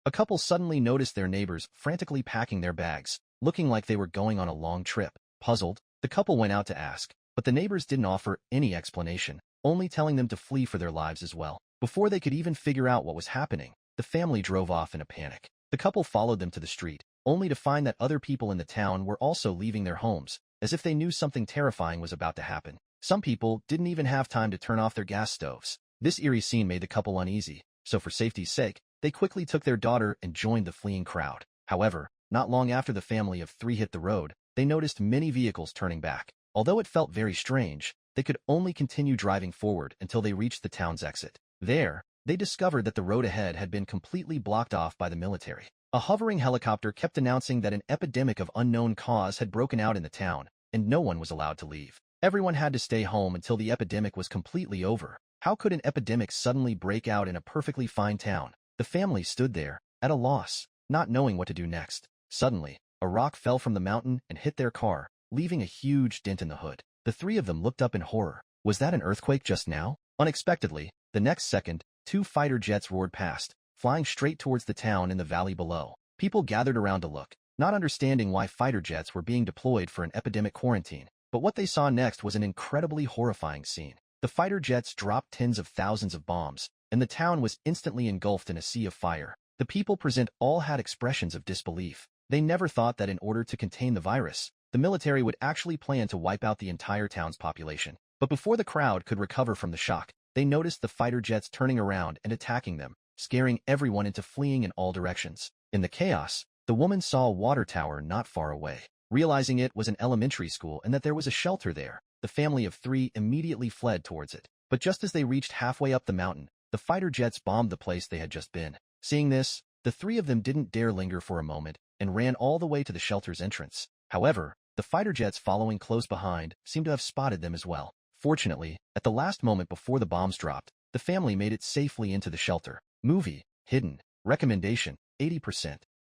A couple suddenly noticed their neighbors frantically packing their bags, looking like they were going on a long trip. Puzzled, the couple went out to ask, but the neighbors didn't offer any explanation, only telling them to flee for their lives as well. Before they could even figure out what was happening, the family drove off in a panic. The couple followed them to the street, only to find that other people in the town were also leaving their homes, as if they knew something terrifying was about to happen. Some people didn't even have time to turn off their gas stoves. This eerie scene made the couple uneasy, so for safety's sake, they quickly took their daughter and joined the fleeing crowd. However, not long after the family of three hit the road, they noticed many vehicles turning back. Although it felt very strange, they could only continue driving forward until they reached the town's exit. There, they discovered that the road ahead had been completely blocked off by the military. A hovering helicopter kept announcing that an epidemic of unknown cause had broken out in the town, and no one was allowed to leave. Everyone had to stay home until the epidemic was completely over. How could an epidemic suddenly break out in a perfectly fine town? The family stood there, at a loss, not knowing what to do next. Suddenly, a rock fell from the mountain and hit their car, leaving a huge dent in the hood. The three of them looked up in horror. Was that an earthquake just now? Unexpectedly, the next second, two fighter jets roared past, flying straight towards the town in the valley below. People gathered around to look, not understanding why fighter jets were being deployed for an epidemic quarantine. But what they saw next was an incredibly horrifying scene. The fighter jets dropped tens of thousands of bombs, and the town was instantly engulfed in a sea of fire. The people present all had expressions of disbelief. They never thought that in order to contain the virus, the military would actually plan to wipe out the entire town's population. But before the crowd could recover from the shock, they noticed the fighter jets turning around and attacking them, scaring everyone into fleeing in all directions. In the chaos, the woman saw a water tower not far away. Realizing it was an elementary school and that there was a shelter there, the family of three immediately fled towards it. But just as they reached halfway up the mountain, the fighter jets bombed the place they had just been. Seeing this, the three of them didn't dare linger for a moment and ran all the way to the shelter's entrance. However, the fighter jets following close behind seemed to have spotted them as well. Fortunately, at the last moment before the bombs dropped, the family made it safely into the shelter. Movie, hidden, recommendation, 80%.